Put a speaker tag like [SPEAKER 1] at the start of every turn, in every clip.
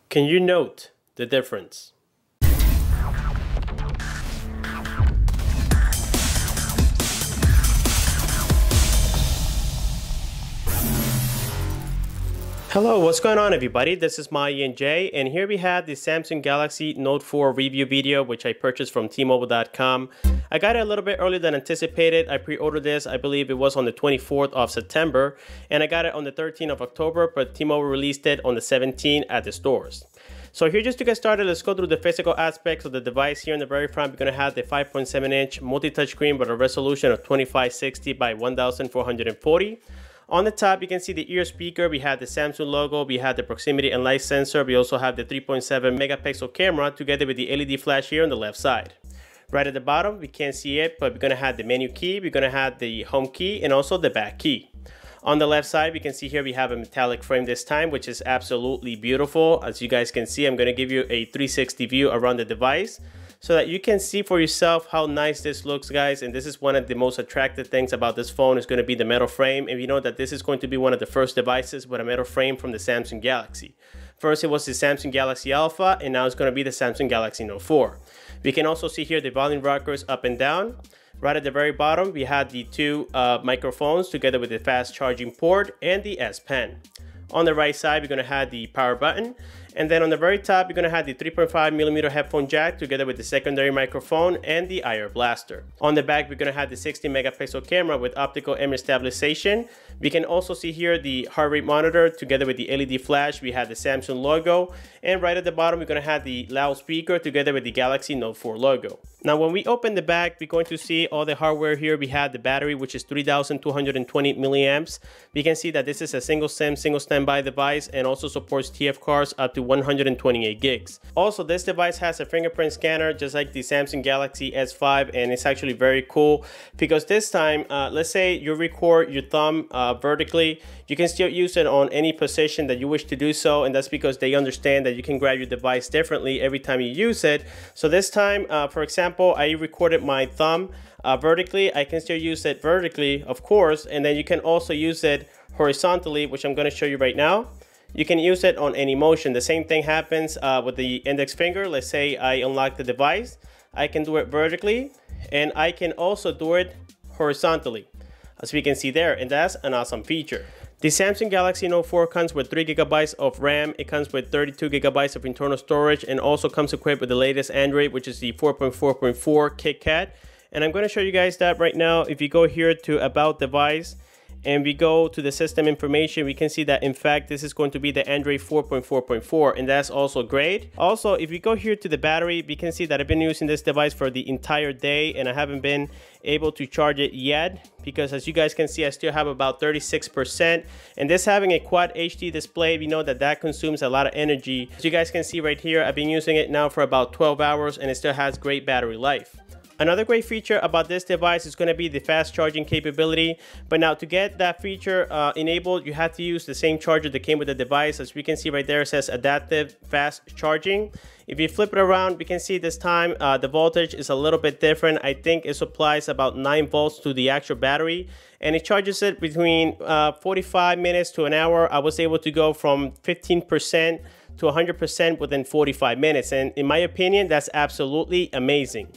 [SPEAKER 1] Can you note the difference? Hello, what's going on everybody? This is my Ian J, and here we have the Samsung Galaxy Note 4 review video, which I purchased from T-Mobile.com. I got it a little bit earlier than anticipated. I pre-ordered this, I believe it was on the 24th of September, and I got it on the 13th of October, but T-Mobile released it on the 17th at the stores. So here, just to get started, let's go through the physical aspects of the device. Here in the very front, we're going to have the 5.7-inch multi-touch screen with a resolution of 2560 by 1440. On the top, you can see the ear speaker. We have the Samsung logo. We have the proximity and light sensor. We also have the 3.7 megapixel camera together with the LED flash here on the left side. Right at the bottom, we can't see it, but we're going to have the menu key. We're going to have the home key and also the back key. On the left side, we can see here we have a metallic frame this time, which is absolutely beautiful. As you guys can see, I'm going to give you a 360 view around the device, so that you can see for yourself how nice this looks, guys. And this is one of the most attractive things about this phone is going to be the metal frame. And you know that this is going to be one of the first devices with a metal frame from the Samsung Galaxy. First, it was the Samsung Galaxy Alpha, and now it's going to be the Samsung Galaxy Note 4. We can also see here the volume rockers up and down. Right at the very bottom, we have the two microphones together with the fast charging port and the S Pen. On the right side, we're going to have the power button. And then on the very top, you're going to have the 3.5mm headphone jack together with the secondary microphone and the IR blaster. On the back, we're going to have the 60 megapixel camera with optical image stabilization. We can also see here the heart rate monitor together with the LED flash. We have the Samsung logo. And right at the bottom, we're going to have the loudspeaker together with the Galaxy Note 4 logo. Now, when we open the back, we're going to see all the hardware here. We have the battery, which is 3,220 milliamps. We can see that this is a single SIM, single standby device, and also supports TF cards up to 128 gigs. Also, this device has a fingerprint scanner just like the Samsung Galaxy S5, and it's actually very cool because this time, let's say you record your thumb vertically, you can still use it on any position that you wish to do so, and that's because they understand that you can grab your device differently every time you use it. So this time, for example, I recorded my thumb vertically. I can still use it vertically, of course, and then you can also use it horizontally, which I'm going to show you right now. You can use it on any motion. The same thing happens with the index finger. Let's say I unlock the device. I can do it vertically, and I can also do it horizontally, as we can see there, and that's an awesome feature. The Samsung Galaxy Note 4 comes with 3 GB of RAM. It comes with 32 GB of internal storage, and also comes equipped with the latest Android, which is the 4.4.4 KitKat. And I'm going to show you guys that right now. If you go here to About Device, and we go to the system information, we can see that in fact this is going to be the Android 4.4.4, and that's also great. Also, if we go here to the battery, we can see that I've been using this device for the entire day, and I haven't been able to charge it yet because, as you guys can see, I still have about 36%. And this having a Quad HD display, we know that that consumes a lot of energy. As you guys can see right here, I've been using it now for about 12 hours, and it still has great battery life. Another great feature about this device is going to be the fast charging capability. But now, to get that feature enabled, you have to use the same charger that came with the device. As we can see right there, it says adaptive fast charging. If you flip it around, we can see this time the voltage is a little bit different. I think it supplies about 9 volts to the actual battery, and it charges it between 45 minutes to an hour. I was able to go from 15% to 100% within 45 minutes. And in my opinion, that's absolutely amazing.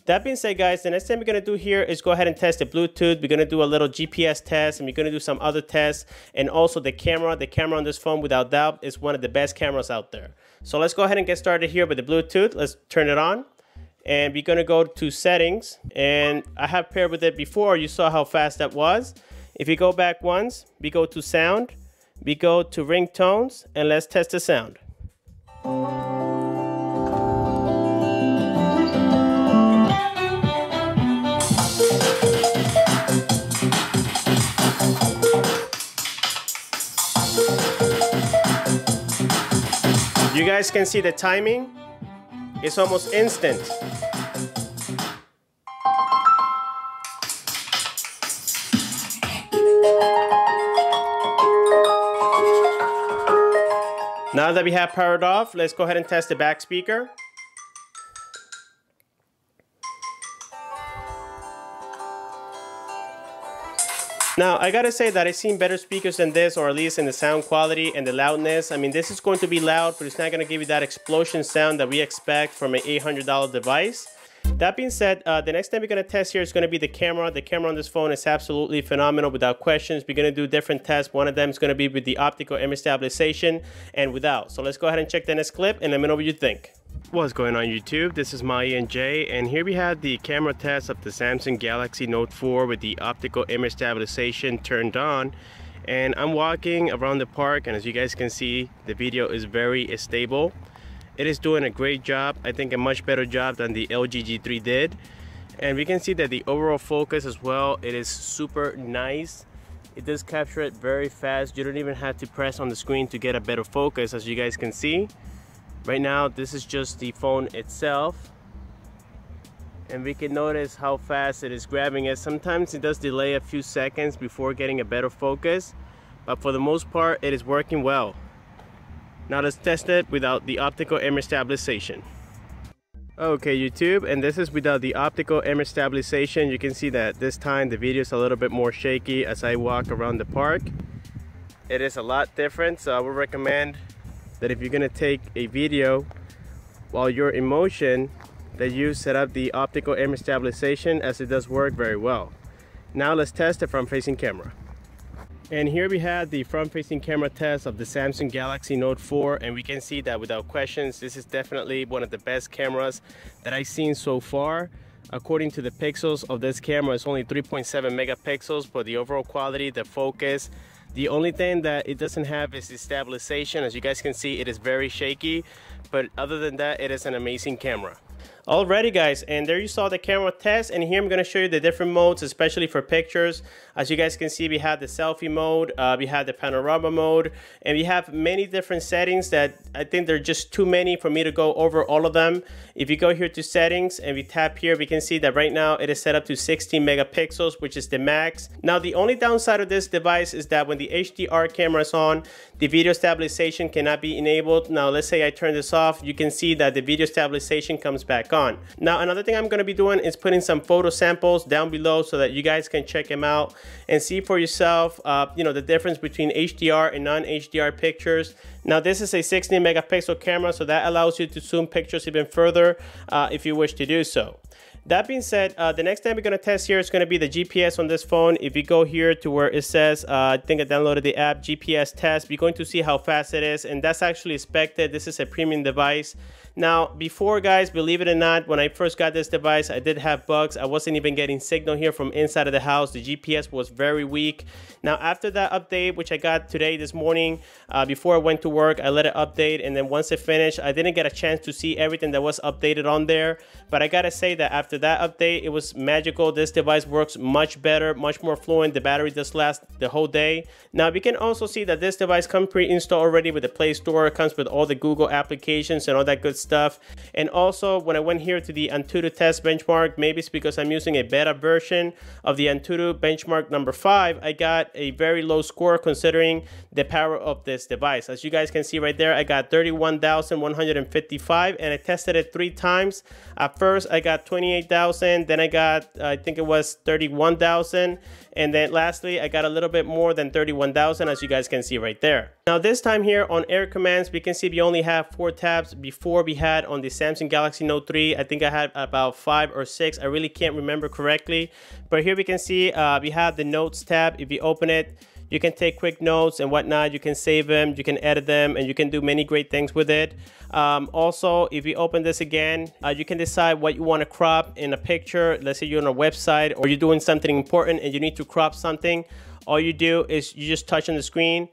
[SPEAKER 1] That being said, guys, the next thing we're going to do here is go ahead and test the Bluetooth. We're going to do a little GPS test, and we're going to do some other tests, and also the camera. The camera on this phone, without doubt, is one of the best cameras out there. So let's go ahead and get started here with the Bluetooth. Let's turn it on, and we're going to go to settings, and I have paired with it before. You saw how fast that was. If you go back once, we go to sound, we go to ringtones, and let's test the sound. You guys can see the timing. It's almost instant. Now that we have powered off, let's go ahead and test the back speaker. Now, I gotta say that I've seen better speakers than this, or at least in the sound quality and the loudness. I mean, this is going to be loud, but it's not gonna give you that explosion sound that we expect from an $800 device. That being said, the next thing we're gonna test here is gonna be the camera. The camera on this phone is absolutely phenomenal without questions. We're gonna do different tests. One of them is gonna be with the optical image stabilization and without. So let's go ahead and check the next clip and let me know what you think. What's going on YouTube? This is my ENJ, and here we have the camera test of the Samsung Galaxy Note 4 with the optical image stabilization turned on. And I'm walking around the park, and as you guys can see, the video is very stable. It is doing a great job. I think a much better job than the LG G3 did. And we can see that the overall focus as well, it is super nice. It does capture it very fast. You don't even have to press on the screen to get a better focus, as you guys can see. Right now, this is just the phone itself, and we can notice how fast it is grabbing it. Sometimes it does delay a few seconds before getting a better focus, but for the most part, it is working well. Now let's test it without the optical image stabilization. Okay YouTube, and this is without the optical image stabilization. You can see that this time the video is a little bit more shaky as I walk around the park. It is a lot different, so I would recommend that if you're gonna take a video while you're in motion, that you set up the optical image stabilization, as it does work very well. Now let's test the front-facing camera. And here we have the front-facing camera test of the Samsung Galaxy Note 4, and we can see that without questions, this is definitely one of the best cameras that I've seen so far. According to the pixels of this camera, it's only 3.7 megapixels, but the overall quality, the focus, the only thing that it doesn't have is the stabilization. As you guys can see, it is very shaky, but other than that, it is an amazing camera. Alrighty guys, and there you saw the camera test, and here I'm going to show you the different modes, especially for pictures. As you guys can see, we have the selfie mode, we have the panorama mode, and we have many different settings that I think they're just too many for me to go over all of them. If you go here to settings and we tap here, we can see that right now it is set up to 16 megapixels, which is the max. Now the only downside of this device is that when the HDR camera is on, the video stabilization cannot be enabled. Now let's say I turn this off, you can see that the video stabilization comes back on. Now another thing I'm going to be doing is putting some photo samples down below so that you guys can check them out and see for yourself you know, the difference between HDR and non-HDR pictures. Now this is a 16 megapixel camera, so that allows you to zoom pictures even further if you wish to do so. That being said, the next thing we're going to test here is going to be the GPS on this phone. If you go here to where it says, I think I downloaded the app, GPS test, we're going to see how fast it is, and that's actually expected. This is a premium device. Now, before guys, believe it or not, when I first got this device, I did have bugs. I wasn't even getting signal here from inside of the house. The GPS was very weak. Now, after that update, which I got today, this morning, before I went to work, I let it update, and then once it finished, I didn't get a chance to see everything that was updated on there. But I gotta say that after that update, it was magical. This device works much better, much more fluent. The battery does last the whole day. Now, we can also see that this device comes pre-installed already with the Play Store. It comes with all the Google applications and all that good stuff. And also, when I went here to the Antutu test benchmark, maybe it's because I'm using a beta version of the Antutu benchmark number 5, I got a very low score considering the power of this device. As you guys can see right there, I got 31,155, and I tested it 3 times. At first, I got 28,000, then I got, I think it was 31,000, and then lastly, I got a little bit more than 31,000, as you guys can see right there. Now, this time here on Air Commands, we can see we only have 4 tabs. Before, we had on the Samsung Galaxy Note 3, I think I had about 5 or 6. I really can't remember correctly, but here we can see we have the Notes tab. If you open it, you can take quick notes and whatnot. You can save them, you can edit them, and you can do many great things with it. Also, if you open this again, you can decide what you want to crop in a picture. Let's say you're on a website or you're doing something important and you need to crop something. All you do is you just touch on the screen.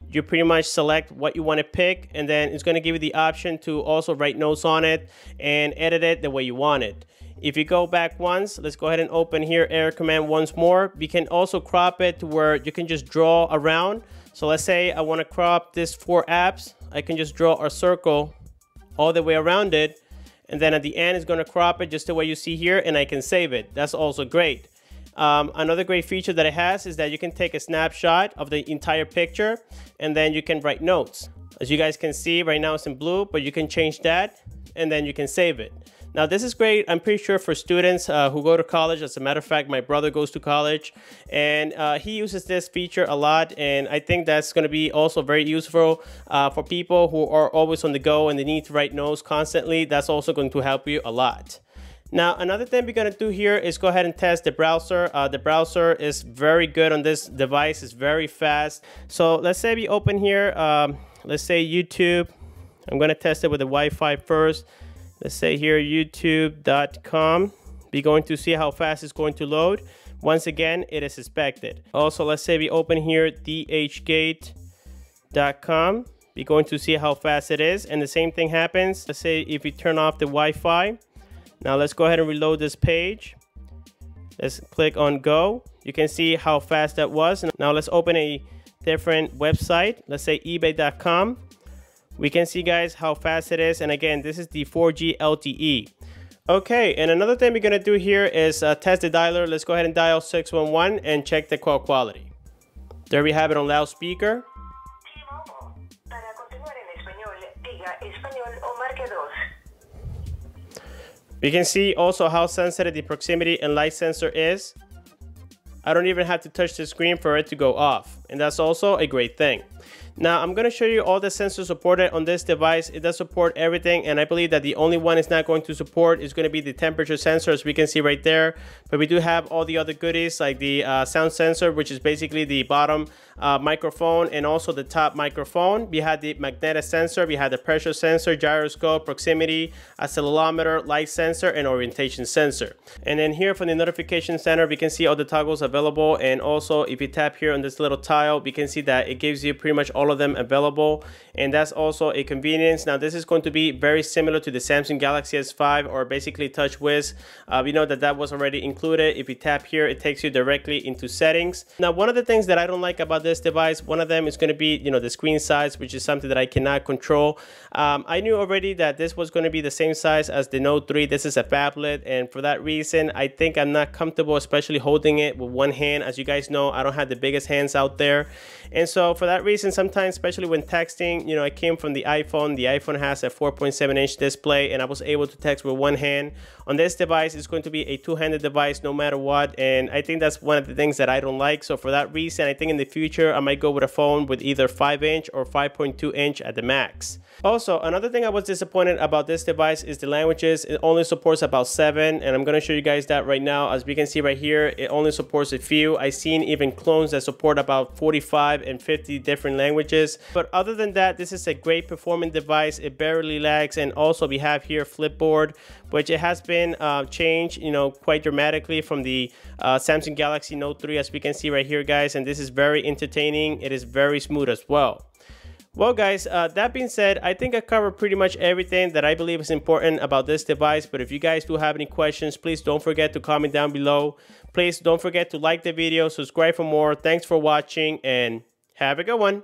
[SPEAKER 1] You pretty much select what you want to pick, and then it's going to give you the option to also write notes on it and edit it the way you want it. If you go back once, let's go ahead and open here Air Command once more. We can also crop it to where you can just draw around. So let's say I want to crop this 4 apps. I can just draw a circle all the way around it, and then at the end it's going to crop it just the way you see here, and I can save it. That's also great. Another great feature that it has is that you can take a snapshot of the entire picture, and then you can write notes. As you guys can see right now, it's in blue, but you can change that and then you can save it. Now this is great, I'm pretty sure, for students who go to college. As a matter of fact, my brother goes to college, and he uses this feature a lot, and I think that's going to be also very useful for people who are always on the go and they need to write notes constantly. That's also going to help you a lot. Now, another thing we're going to do here is go ahead and test the browser. The browser is very good on this device. It's very fast. So let's say we open here, let's say YouTube. I'm going to test it with the Wi-Fi first. Let's say here youtube.com. We're going to see how fast it's going to load. Once again, it is expected. Also, let's say we open here dhgate.com. We're going to see how fast it is. And the same thing happens. Let's say if we turn off the Wi-Fi. Now let's go ahead and reload this page. Let's click on go. You can see how fast that was. Now let's open a different website. Let's say ebay.com. We can see, guys, how fast it is. And again, this is the 4G LTE. Okay, and another thing we're going to do here is test the dialer. Let's go ahead and dial 611 and check the call quality. There we have it on loudspeaker.
[SPEAKER 2] Para continuar en español, diga español o marque 2.
[SPEAKER 1] We can see also how sensitive the proximity and light sensor is. I don't even have to touch the screen for it to go off, and that's also a great thing. Now I'm going to show you all the sensors supported on this device. It does support everything, and I believe that the only one it's not going to support is going to be the temperature sensor, as we can see right there. But we do have all the other goodies, like the sound sensor, which is basically the bottom microphone and also the top microphone. We had the magnetic sensor, we had the pressure sensor, gyroscope, proximity, accelerometer, light sensor, and orientation sensor. And then here from the notification center, we can see all the toggles available. And also if you tap here on this little tile, we can see that it gives you pretty much all of them available, and that's also a convenience. Now this is going to be very similar to the Samsung Galaxy S5, or basically TouchWiz. We know that that was already included. If you tap here, it takes you directly into settings. Now one of the things that I don't like about this device, one of them is going to be, the screen size, which is something that I cannot control. I knew already that this was going to be the same size as the Note 3. This is a phablet, and for that reason, I think I'm not comfortable, especially holding it with one hand. As you guys know, I don't have the biggest hands out there, and so for that reason, sometimes, especially when texting, I came from the iPhone. The iPhone has a 4.7-inch display, and I was able to text with one hand. On this device, it's going to be a two-handed device no matter what, and I think that's one of the things that I don't like. So for that reason, I think in the future, I might go with a phone with either 5-inch or 5.2-inch at the max. Also, another thing I was disappointed about this device is the languages. It only supports about 7, and I'm going to show you guys that right now. As we can see right here, it only supports a few. I've seen even clones that support about 45 and 50 different languages. But other than that, this is a great performing device. It barely lags, and also we have here Flipboard, which it has been changed, quite dramatically from the Samsung Galaxy Note 3, as we can see right here, guys. And this is very entertaining. It is very smooth as well. Well, guys, that being said, I think I covered pretty much everything that I believe is important about this device. But if you guys do have any questions, please don't forget to comment down below. Please don't forget to like the video, subscribe for more. Thanks for watching, and have a good one.